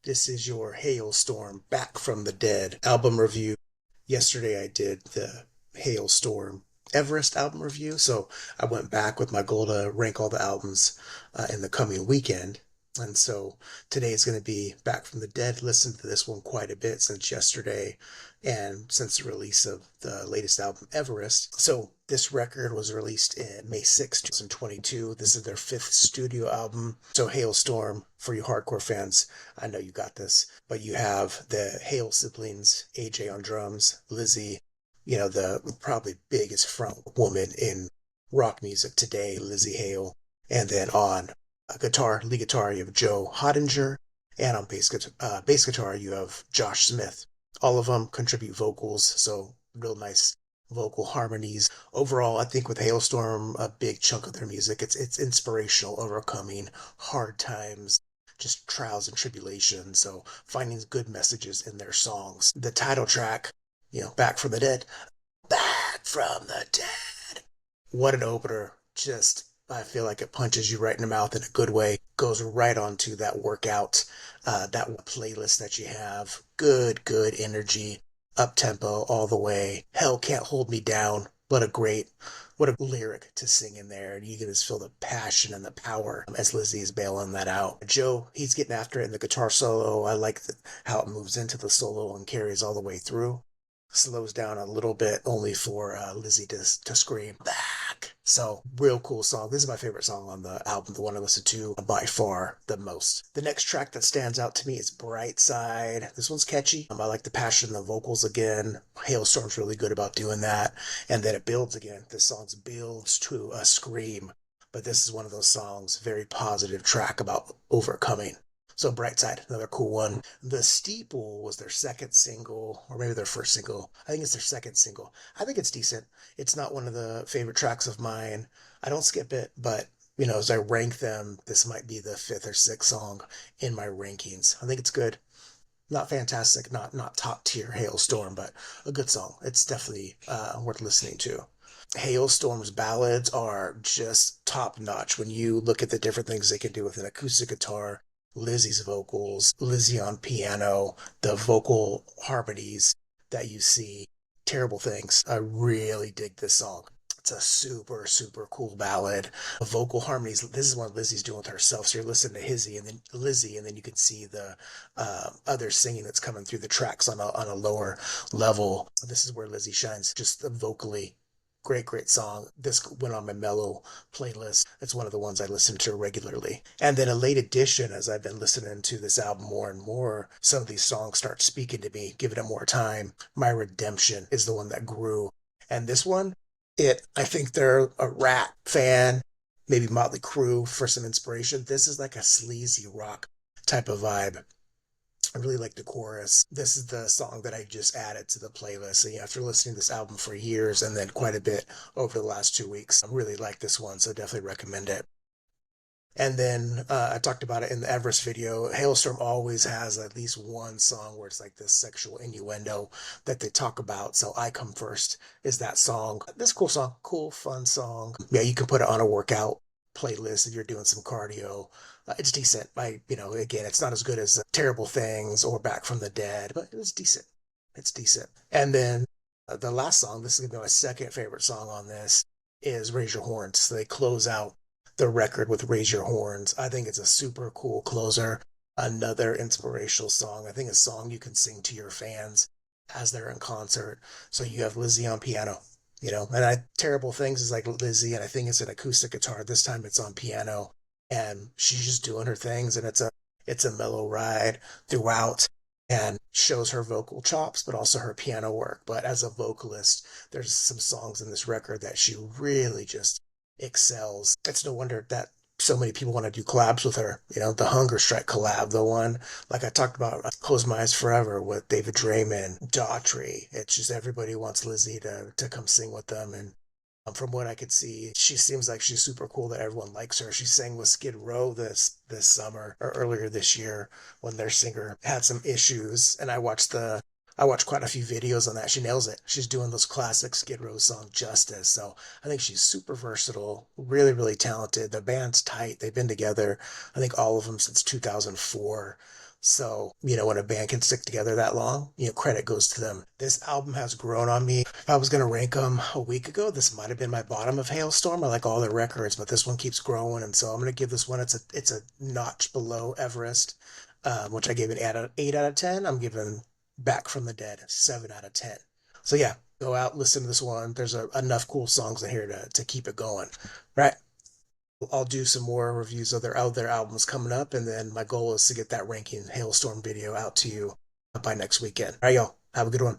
This is your Halestorm Back from the Dead album review. Yesterday I did the Halestorm Everest album review, so I went back with my goal to rank all the albums in the coming weekend. And so today is going to be Back from the Dead. Listened to this one quite a bit since yesterday and since the release of the latest album, Everest. So this record was released in May 6th, 2022. This is their fifth studio album. So Halestorm, for you hardcore fans, I know you got this, but you have the Hale siblings, AJ on drums, Lizzie, the probably biggest front woman in rock music today, Lizzie Hale. And then on lead guitar, you have Joe Hottinger, and on bass guitar, you have Josh Smith. All of them contribute vocals, so real nice vocal harmonies. Overall, I think with Halestorm, a big chunk of their music, it's inspirational, overcoming hard times, just trials and tribulations. So finding good messages in their songs. The title track, Back from the Dead, Back from the Dead. What an opener. Just, I feel like it punches you right in the mouth in a good way. Goes right onto that workout, that playlist that you have. Good energy, up tempo all the way. Hell can't hold me down. What a lyric to sing in there. And you can just feel the passion and the power as Lizzie is bailing that out. Joe, he's getting after it in the guitar solo. I like how it moves into the solo and carries all the way through. Slows down a little bit only for Lizzie to scream back. So real cool song. This is my favorite song on the album, the one I listen to by far the most. The next track that stands out to me is Bright Side. This one's catchy. I like the passion in the vocals again. Hailstorm's really good about doing that. And then it builds again. This song builds to a scream. But this is one of those songs, very positive track about overcoming. So Brightside, another cool one. The Steeple was their second single, or maybe their first single. I think it's their second single. I think it's decent. It's not one of the favorite tracks of mine. I don't skip it, but as I rank them, this might be the fifth or sixth song in my rankings. I think it's good. Not fantastic, not top tier Hailstorm, but a good song. It's definitely worth listening to. Hailstorm's ballads are just top notch when you look at the different things they can do with an acoustic guitar. Lizzie's vocals, Lizzie on piano, the vocal harmonies that you see. Terrible Things. I really dig this song. It's a super cool ballad. The vocal harmonies. This is what Lizzie's doing with herself. So you're listening to Lizzie, and then you can see the other singing that's coming through the tracks on a lower level. This is where Lizzie shines, just vocally. Great song. This went on my mellow playlist. It's one of the ones I listen to regularly. And then a late addition, as I've been listening to this album more and more, some of these songs start speaking to me, giving it more time. My Redemption is the one that grew. And this one, I think they're a Rat fan, maybe Motley Crue for some inspiration. This is like a sleazy rock type of vibe. I really like the chorus. This is the song that I just added to the playlist. So after listening to this album for years and then quite a bit over the last 2 weeks, I really like this one, so definitely recommend it. And then I talked about it in the Everest video. Hailstorm always has at least one song where it's like this sexual innuendo that they talk about. So I Come First is that song. This cool song, cool, fun song. Yeah, you can put it on a workout playlist if you're doing some cardio. It's decent. Again, it's not as good as Terrible Things or Back from the Dead, but it's decent. It's decent. And then the last song, this is going to be my second favorite song on this, is Raise Your Horns. So they close out the record with Raise Your Horns. I think it's a super cool closer. Another inspirational song. I think a song you can sing to your fans as they're in concert. So you have Lizzie on piano. Terrible Things is like Lizzie, and I think it's an acoustic guitar. This time it's on piano, and she's just doing her things, and it's a mellow ride throughout, and shows her vocal chops, but also her piano work. But as a vocalist, there's some songs in this record that she really just excels. It's no wonder that so many people want to do collabs with her. The Hunger Strike collab, the one like I talked about, Close My Eyes Forever with David Draymond, Daughtry. It's just everybody wants Lizzie to come sing with them. And from what I could see, she seems like she's super cool, that everyone likes her. She sang with Skid Row this summer or earlier this year when their singer had some issues. And I watched quite a few videos on that. She nails it. She's doing those classic Skid Row song justice. So I think she's super versatile, really talented. The band's tight. They've been together, I think all of them since 2004. So, when a band can stick together that long, credit goes to them. This album has grown on me. If I was going to rank them a week ago, this might have been my bottom of Hailstorm. I like all their records, but this one keeps growing. And so I'm going to give this one, it's a notch below Everest, which I gave an 8 out of 10. I'm giving Back from the Dead 7 out of 10. So yeah, go out, listen to this one. There's enough cool songs in here to keep it going. Right. I'll do some more reviews of their albums coming up, and then my goal is to get that ranking Hailstorm video out to you by next weekend. All right, y'all. Have a good one.